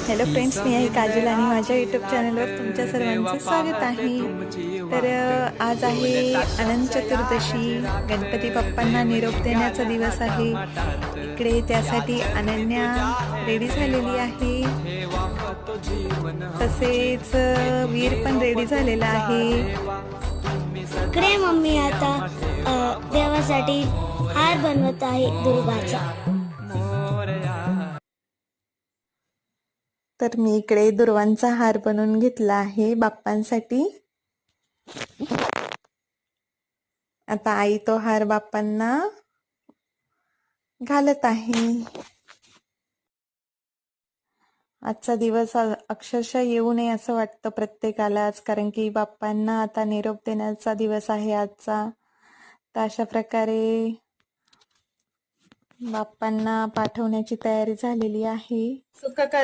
Hello friends, मी आहे काजल आणि माझ्या यूट्यूब चॅनलवर तुमच्या सर्वांचं स्वागत आहे. तर आज आहे अनंत चतुर्दशी, गणपती बाप्पांना निरोप देण्याचा दिवस आहे. इकडे त्यासाठी अनन्या रेडी झालेली आहे, तसेच वीर पण रेडी झालेला आहे. इकडे मम्मी आता देवासाठी हार बनवत आहे दुर्गाचा. तर मी इकडे दुर्वांचा हार बनवून घेतला आहे बाप्पांसाठी. आता आई तो हार बाप्पांना घालत आहे. आजचा दिवस अक्षरशः येऊ नये असं वाटतं प्रत्येकालाच, कारण की बाप्पांना आता निरोप देण्याचा दिवस आहे आजचा. तर अशा प्रकारे बाप्पांना पाठवण्याची तयारी झालेली आहे.